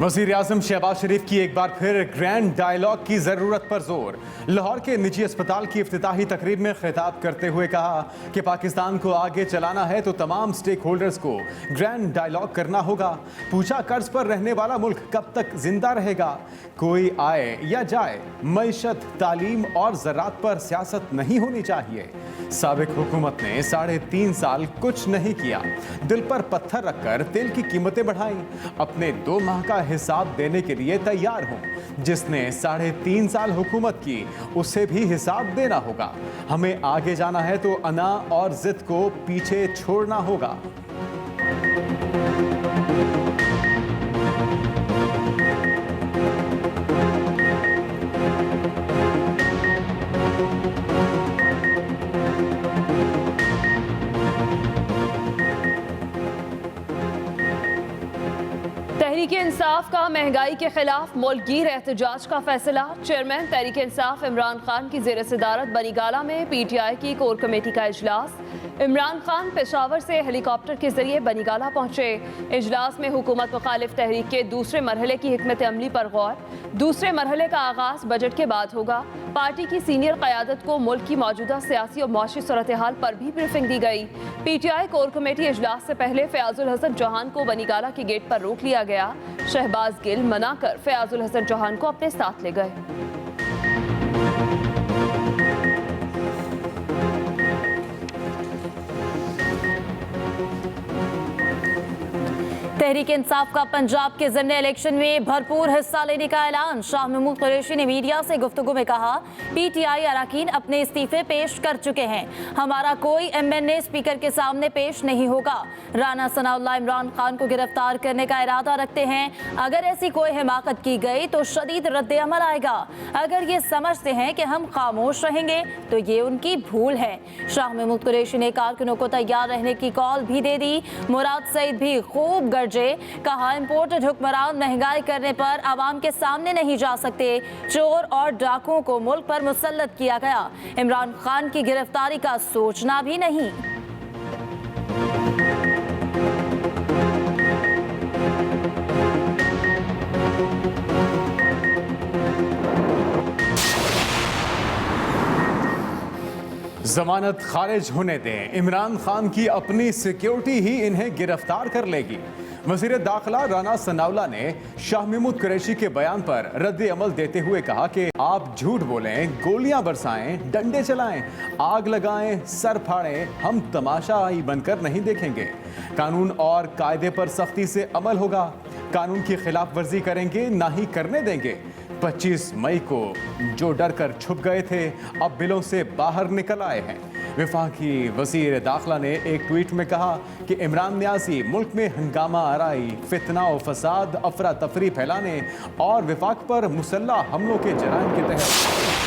वज़ीर आज़म शहबाज शरीफ की एक बार फिर ग्रैंड डायलॉग की ज़रूरत पर जोर। लाहौर के निजी अस्पताल की इफ्तिताही तकरीब में खिताब करते हुए कहा कि पाकिस्तान को आगे चलाना है तो तमाम स्टेक होल्डर्स को ग्रैंड डायलॉग करना होगा। पूछा, कर्ज पर रहने वाला मुल्क कब तक जिंदा रहेगा? कोई आए या जाए, मईशत, तालीम और ज़राअत पर सियासत नहीं होनी चाहिए। साबिक हुकूमत ने 3.5 साल कुछ नहीं किया, दिल पर पत्थर रखकर तेल की कीमतें बढ़ाई। अपने 2 माह का हिसाब देने के लिए तैयार हूं। जिसने 3.5 साल हुकूमत की, उसे भी हिसाब देना होगा। हमें आगे जाना है तो अना और जिद को पीछे छोड़ना होगा। तहरीक इंसाफ का महंगाई के खिलाफ मुल्कगीर एहतजाज का फैसला। चेयरमैन तहरीक इंसाफ इमरान खान की ज़ेर सदारत बनीगाला में PTI की कोर कमेटी का इजलास। इमरान खान पेशावर से हेलीकॉप्टर के जरिए बनीगाला पहुंचे। इजलास में हुकूमत मुखालिफ तहरीक के दूसरे मरहले की हिकमत अमली पर गौर। दूसरे मरहले का आगाज बजट के बाद होगा। पार्टी की सीनियर क़यादत को मुल्क की मौजूदा सियासी और मौशी सूरत हाल पर भी ब्रीफिंग दी गई। PTI कोर कमेटी इजलास से पहले फयाजुल हसन चौहान को बनीगाला के गेट पर रोक लिया गया। शहबाज गिल मना कर फयाजुल हसन चौहान को अपने साथ ले गए। तहरीक इंसाफ का पंजाब के ज़िमनी इलेक्शन में भरपूर हिस्सा लेने का ऐलान। शाह महमूद कुरैशी ने मीडिया से गुफ्तगू में कहा, PTI अरकान अपने इस्तीफे पेश कर चुके हैं। हमारा कोई MNA स्पीकर के सामने पेश नहीं होगा। राना सनाउल्लाह इमरान खान को गिरफ्तार करने का इरादा रखते हैं। अगर ऐसी कोई हिमाकत की गई तो शदीद रद्द अमल आएगा। अगर ये समझते हैं कि हम खामोश रहेंगे तो ये उनकी भूल है। शाह महमूद कुरैशी ने कारकुनों को तैयार रहने की कॉल भी दे दी। मुराद सईद भी खूब गरजे, कहा इंपोर्टेड हुक्मरान महंगाई करने पर आवाम के सामने नहीं जा सकते। चोर और डाकुओं को मुल्क पर मुसल्लत किया गया। इमरान खान की गिरफ्तारी का सोचना भी नहीं। जमानत खारिज होने दें, इमरान खान की अपनी सिक्योरिटी ही इन्हें गिरफ्तार कर लेगी। वज़ीर दाखिला राना सनाउल्लाह ने शाह महमूद कुरैशी के बयान पर रद्द अमल देते हुए कहा कि आप झूठ बोलें, गोलियां बरसाएं, डंडे चलाएं, आग लगाएं, सर फाड़ें, हम तमाशाई बनकर नहीं देखेंगे। कानून और कायदे पर सख्ती से अमल होगा। कानून की खिलाफ वर्जी करेंगे, ना ही करने देंगे। 25 मई को जो डर कर छुप गए थे, अब बिलों से बाहर निकल आए हैं। वफाकी वज़ीर दाखिला ने एक ट्वीट में कहा कि इमरान न्यासी मुल्क में हंगामा आराई, फितना और फसाद, अफरा तफरी फैलाने और वफाक पर मुसल्लह हमलों के जराइम के तहत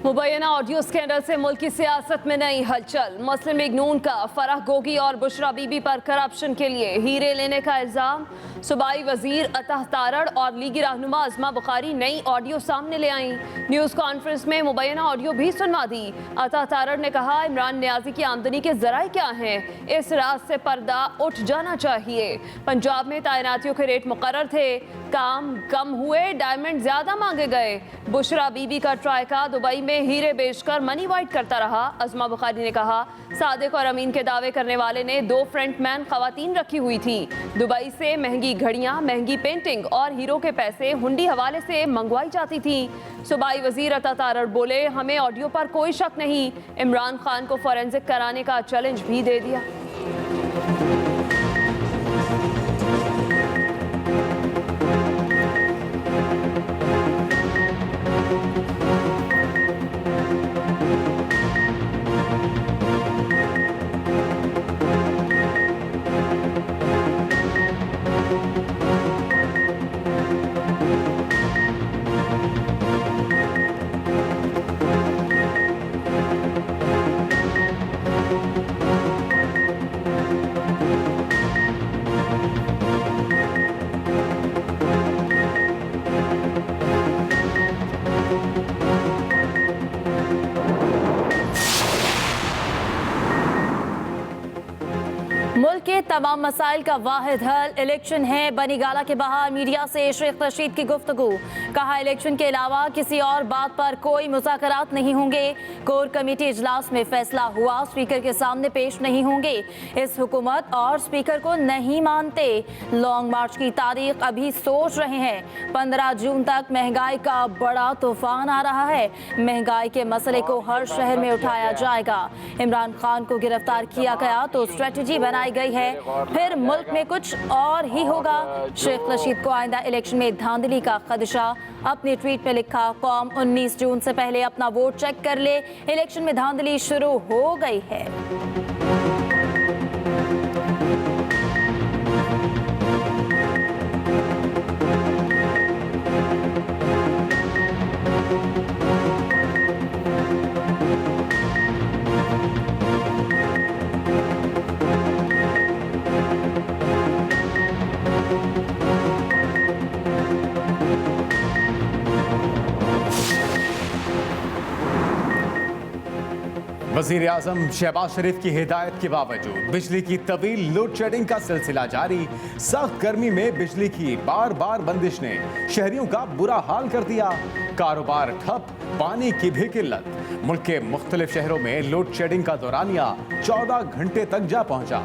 मुबैना ऑडियो स्कैंडल से मुल्क की सियासत में नई हलचल। मुस्लिम लीग नून का फराह गोगी और बुशरा बीबी पर करप्शन के लिए हीरे लेने का इल्जाम। सूबाई वजीर अता तारड़ और लीगी रहनुमा अज़मा बुखारी नई ऑडियो सामने ले आई। न्यूज़ कॉन्फ्रेंस में मुबैना ऑडियो भी सुनवा दी। अता तारड़ ने कहा, इमरान न्याजी की आमदनी के जराए क्या हैं, इस राज से पर्दा उठ जाना चाहिए। पंजाब में तैनातियों के रेट मुकर्रर थे, काम कम हुए, डायमंड ज्यादा मांगे गए। बुशरा बीबी का ट्राइका दुबई में हीरे बेचकर मनी वाइट करता रहा। अज़मा बुखारी ने कहा, सादिक और अमीन के दावे करने वाले ने 2 फ्रंटमैन खवातीन रखी हुई थी। दुबई से महंगी घड़ियां, महंगी पेंटिंग और हीरो के पैसे हुंडी हवाले से मंगवाई जाती थी। सूबाई वजीर अता तारड़ बोले, हमें ऑडियो पर कोई शक नहीं। इमरान खान को फॉरेंसिक कराने का चैलेंज भी दे दिया। तमाम मसाइल का वाहिद हल इलेक्शन है। बनी गाला के बाहर मीडिया से शेख रशीद की गुफ्तगू। कहा इलेक्शन के अलावा किसी और बात पर कोई मुज़ाकरात नहीं होंगे। कोर कमेटी इजलास में फैसला हुआ, स्पीकर के सामने पेश नहीं होंगे। इस हुकूमत और स्पीकर को नहीं मानते। लॉन्ग मार्च की तारीख अभी सोच रहे हैं। 15 जून तक महंगाई का बड़ा तूफान आ रहा है। महंगाई के मसले को हर शहर में उठाया जाएगा। इमरान खान को गिरफ्तार किया गया तो स्ट्रेटजी बनाई गई है, फिर मुल्क में कुछ और ही होगा। शेख रशीद को आइंदा इलेक्शन में धांधली का खदशा। अपने ट्वीट में लिखा, कौम 19 जून से पहले अपना वोट चेक कर ले, इलेक्शन में धांधली शुरू हो गई है। वज़ीर आज़म शहबाज शरीफ की हिदायत के बावजूद बिजली की तवील लोड शेडिंग का सिलसिला जारी। सख्त गर्मी में बिजली की बार बार बंदिश ने शहरियों का बुरा हाल कर दिया। कारोबार ठप, पानी की भी किल्लत। मुल्क के मुख्तलिफ शहरों में लोड शेडिंग का दौरानिया 14 घंटे तक जा पहुंचा।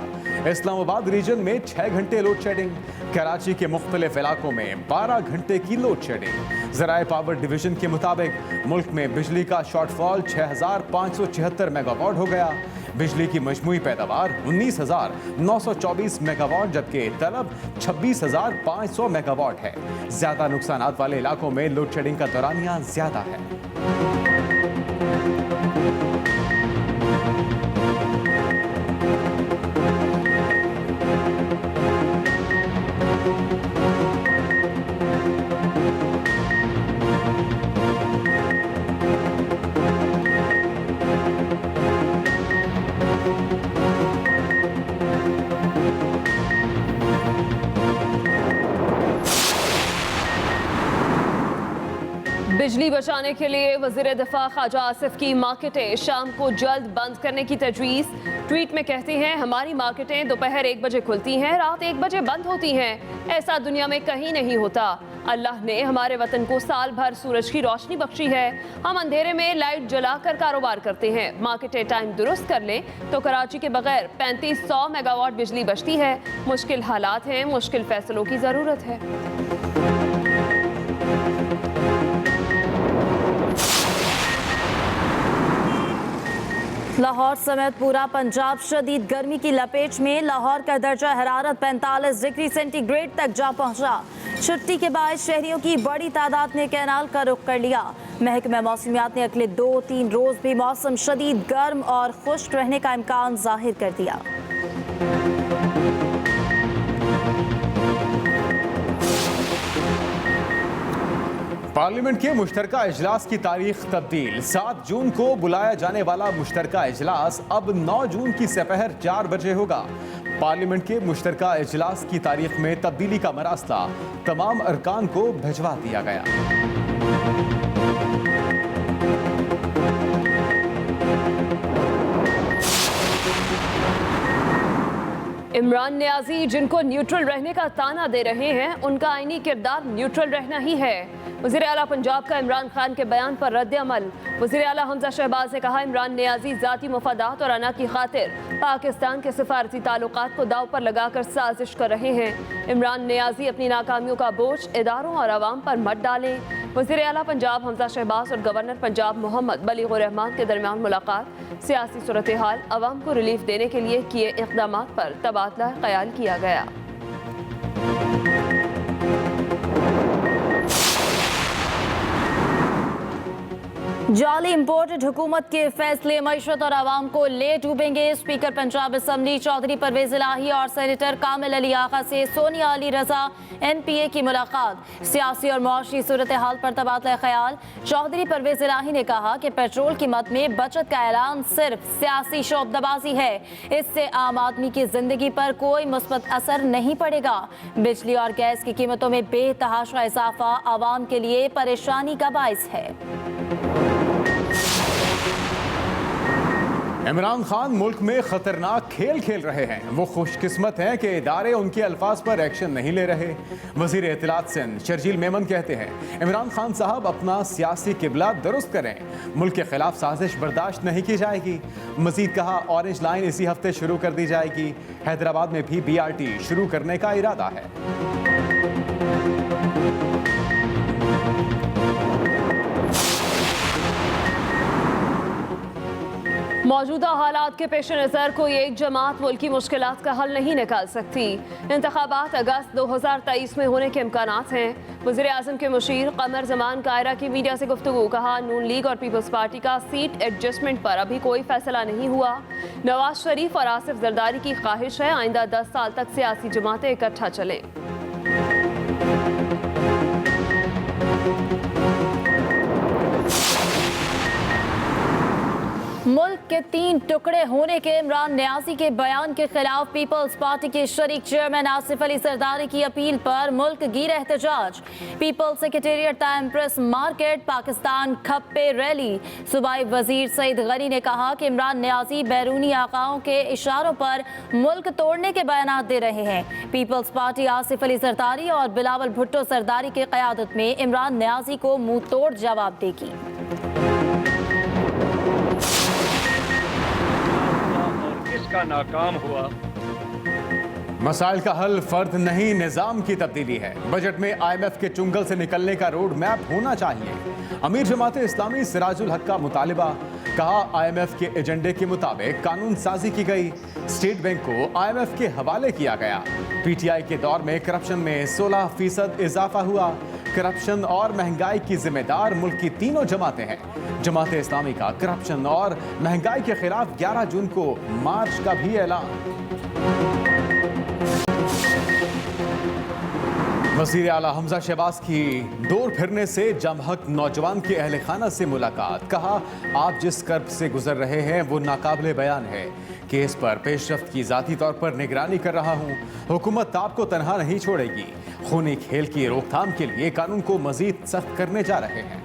इस्लामाबाद रीजन में 6 घंटे लोड शेडिंग, कराची के मुख्तलिफ इलाकों में 12 घंटे की लोड शेडिंग। ज़राए पावर डिवीजन के मुताबिक मुल्क में बिजली का शॉर्टफॉल 6576 मेगावाट हो गया। बिजली की मजमूई पैदावार 19,924 मेगावाट, जबकि तलब 26,500 मेगावाट है। ज्यादा नुकसानात वाले इलाकों में लोड शेडिंग का दौरानिया ज्यादा है। बिजली बचाने के लिए वज़ीर दिफा ख्वाजा आसिफ की मार्केटें शाम को जल्द बंद करने की तजवीज़। ट्वीट में कहते हैं, हमारी मार्केटें दोपहर 1 बजे खुलती हैं, रात 1 बजे बंद होती हैं। ऐसा दुनिया में कहीं नहीं होता। अल्लाह ने हमारे वतन को साल भर सूरज की रोशनी बख्शी है। हम अंधेरे में लाइट जलाकर कारोबार करते हैं। मार्केटें टाइम दुरुस्त कर लें तो कराची के बगैर 3500 मेगावाट बिजली बचती है। मुश्किल हालात हैं, मुश्किल फैसलों की ज़रूरत है। लाहौर समेत पूरा पंजाब शदीद गर्मी की लपेट में। लाहौर का दर्जा हरारत 45 डिग्री सेंटीग्रेड तक जा पहुंचा। छुट्टी के बाद शहरियों की बड़ी तादाद ने कैनाल का रुख कर लिया। महकमा मौसमियात ने अगले 2-3 रोज भी मौसम शदीद गर्म और खुश्क रहने का इम्कान जाहिर कर दिया। पार्लियामेंट के मुश्तरका इजलास की तारीख तब्दील। 7 जून को बुलाया जाने वाला मुश्तरका इजलास अब 9 जून की सपहर 4 बजे होगा। पार्लियामेंट के मुश्तरका इजलास की तारीख में तब्दीली का मरासला तमाम अरकान को भिजवा दिया गया। इमरान नियाजी जिनको न्यूट्रल रहने का ताना दे रहे हैं, उनका आईनी किरदार न्यूट्रल रहना ही है। वज़ीर आला पंजाब का इमरान खान के बयान पर रद्द अमल। वज़ीर आला हमजा शहबाज ने कहा, इमरान नियाजी ज़ाती मफादात और अना की खातिर पाकिस्तान के सिफारती ताल्लुकात को दाव पर लगाकर साजिश कर रहे हैं। इमरान नियाजी अपनी नाकामियों का बोझ इदारों और आवाम पर मत डालें। वज़ीर आला पंजाब हमजा शहबाज और गवर्नर पंजाब मोहम्मद बलीग़ुर रहमान के दरमियान मुलाकात। सियासी सूरत हाल, आवाम को रिलीफ देने के लिए किए इक़दामात पर तबादला ख्याल किया गया। जाली इम्पोर्टेड हुकूमत के फैसले मईशत और आवाम को ले डूबेंगे। स्पीकर पंजाब असम्बली चौधरी परवेज इलाही और सेनेटर कामिल अली आगा से सोनिया अली रजा NPA की मुलाकात। सियासी और मुआशी सूरत हाल पर तबादला ख्याल। चौधरी परवेज इलाही ने कहा कि पेट्रोल कीमत में बचत का ऐलान सिर्फ सियासी शोबदबाजी है। इससे आम आदमी की जिंदगी पर कोई मुस्बत असर नहीं पड़ेगा। बिजली और गैस की कीमतों में बेतहाशा इजाफा आवाम के लिए परेशानी का बाइस है। इमरान खान मुल्क में खतरनाक खेल खेल रहे हैं। वो खुशकिस्मत हैं कि इदारे उनके अल्फाज पर एक्शन नहीं ले रहे। वजीर इत्तलात सिंध शर्जील मेमन कहते हैं इमरान खान साहब अपना सियासी किबला दुरुस्त करें, मुल्क के खिलाफ साजिश बर्दाश्त नहीं की जाएगी। मजीद कहा ऑरेंज लाइन इसी हफ्ते शुरू कर दी जाएगी। हैदराबाद में भी BRT शुरू करने का इरादा है। मौजूदा हालात के पेश नज़र कोई एक जमात मुल्क की मुश्किलात का हल नहीं निकाल सकती। इंतखाबात अगस्त 2023 में होने के इम्कानात हैं। वज़ीर आज़म के मुशीर कमर जमान कायरा की मीडिया से गुफ्तगू। कहा नून लीग और पीपल्स पार्टी का सीट एडजस्टमेंट पर अभी कोई फैसला नहीं हुआ। नवाज शरीफ और आसिफ जरदारी की ख्वाहिश है आइंदा 10 साल तक सियासी जमातें इकट्ठा चलें। मुल्क के 3 टुकड़े होने के इमरान नियाज़ी के बयान के खिलाफ पीपल्स पार्टी के शरीक चेयरमैन आसिफ अली जरदारी की अपील पर मुल्क गिर एहतजाज। People's secretariat time press market Pakistan खप्पे रैली। सूबाई वजीर सईद गनी ने कहा कि इमरान नियाज़ी बैरूनी आकाओं के इशारों पर मुल्क तोड़ने के बयान दे रहे हैं। पीपल्स पार्टी आसिफ अली जरदारी और बिलावल भुट्टो जरदारी की क़यादत में इमरान नियाज़ी को मुंह तोड़ जवाब देगी। का नाकाम हुआ। मसाइल का हल फर्द नहीं निजाम की तब्दीली है। बजट में IMF के चुंगल से निकलने का रोड मैप होना चाहिए। अमीर जमात इस्लामी सिराजुल हक का मुतालिबा। कहा IMF के एजेंडे के मुताबिक कानून साजी की गई। स्टेट बैंक को IMF के हवाले किया गया। PTI के दौर में करप्शन में 16% इजाफा हुआ। करप्शन और महंगाई की जिम्मेदार मुल्क की तीनों जमातें हैं। जमात इस्लामी का करप्शन और महंगाई के खिलाफ 11 जून को मार्च का भी ऐलान। वज़ीर आला हमजा शहबाज की दौर फिरने से जमहक नौजवान के अहले खाना से मुलाकात। कहा आप जिस कर्ब से गुजर रहे हैं वो नाकाबिले बयान है। केस पर पेशरफ्त की ज़ाती तौर पर निगरानी कर रहा हूँ। हुकूमत आपको तनहा नहीं छोड़ेगी। खूनी खेल की रोकथाम के लिए कानून को मजीद सख्त करने जा रहे हैं।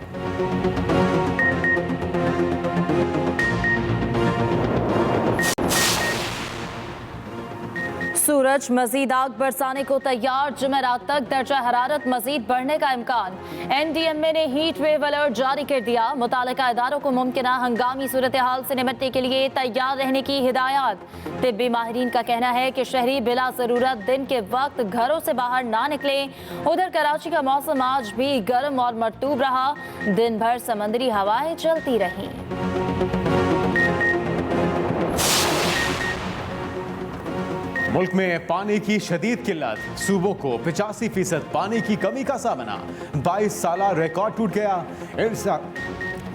सूरज मजीद आग बरसाने को तैयार। जुमेरात तक दर्जा हरारत मजीद बढ़ने का इम्कान। NDMA ने हीट वेव अलर्ट जारी कर दिया। मुतालिका इदारों को मुमकिन हंगामी सूरत हाल से निपटने के लिए तैयार रहने की हिदायत। तिब्बी माहिरीन का कहना है कि शहरी बिला जरूरत दिन के वक्त घरों से बाहर ना निकले। उधर कराची का मौसम आज भी गर्म और मरतूब रहा। दिन भर समंदरी हवाएं चलती रहीं। मुल्क में पानी की शदीद किल्लत। सूबों को 85% पानी की कमी का सामना। 22 साला रिकॉर्ड टूट गया। इरसा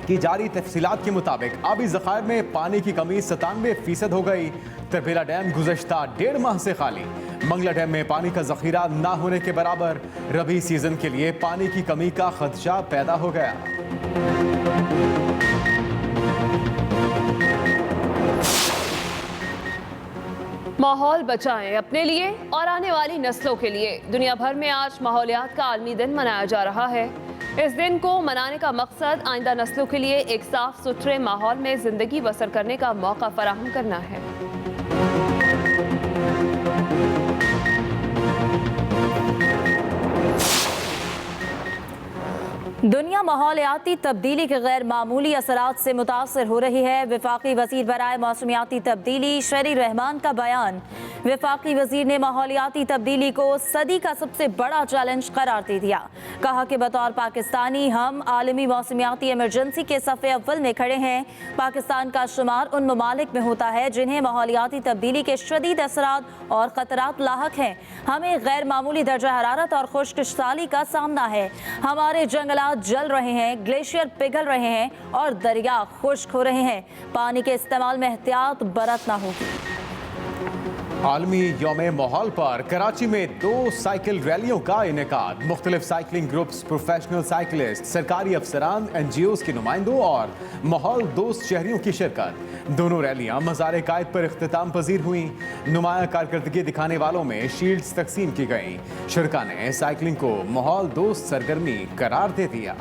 की जारी तफसीलात के मुताबिक आबी ज़खायर में पानी की कमी 97% हो गई। तरबेला डैम गुज़श्ता 1.5 माह से खाली। मंगला डैम में पानी का ज़ख़ीरा ना होने के बराबर। रबी सीजन के लिए पानी की कमी का खदशा पैदा हो गया। माहौल बचाएं अपने लिए और आने वाली नस्लों के लिए। दुनिया भर में आज माहौलियात का आलमी दिन मनाया जा रहा है। इस दिन को मनाने का मकसद आइंदा नस्लों के लिए एक साफ सुथरे माहौल में जिंदगी बसर करने का मौका फराहम करना है। दुनिया माहौलियाती तब्दीली के गैर मामूली असरात से मुतासर हो रही है। वफाकी वजीर बराए मौसमियाती तब्दीली शेरी रहमान का बयान। वफाकी वजीर ने माहौलियाती तब्दीली को सदी का सबसे बड़ा चैलेंज करार दे दिया। कहा कि बतौर पाकिस्तानी हम आलमी मौसमियाती इमरजेंसी के सफ़े अव्वल में खड़े हैं। पाकिस्तान का शुमार उन ममालिक में होता है जिन्हें माहौलियाती तब्दीली के शदीद असरात और ख़तरात लाहक हैं। हमें गैर मामूली दर्जा हरारत और खुश्क साली का सामना है। हमारे जंगलात जल रहे हैं, ग्लेशियर पिघल रहे हैं और दरिया खुश्क हो रहे हैं। पानी के इस्तेमाल में एहतियात बरतना होगी। आलमी यौम माहौल पर कराची में 2 साइकिल रैलियों का इनेकाद। मुख्तलिफ साइकिलिंग ग्रुप्स, प्रोफेशनल साइकिलिस्ट, सरकारी अफसरान, NGOs के नुमाइंदों और माहौल दोस्त शहरियों की शिरकत। दोनों रैलियां मज़ार कायद पर इख्तिताम पजीर हुई। नुमाया कारकर्दगी दिखाने वालों में शील्ड्स तकसीम की गईं। शुरका ने साइकिलिंग को माहौल दोस्त सरगर्मी करार दे दिया।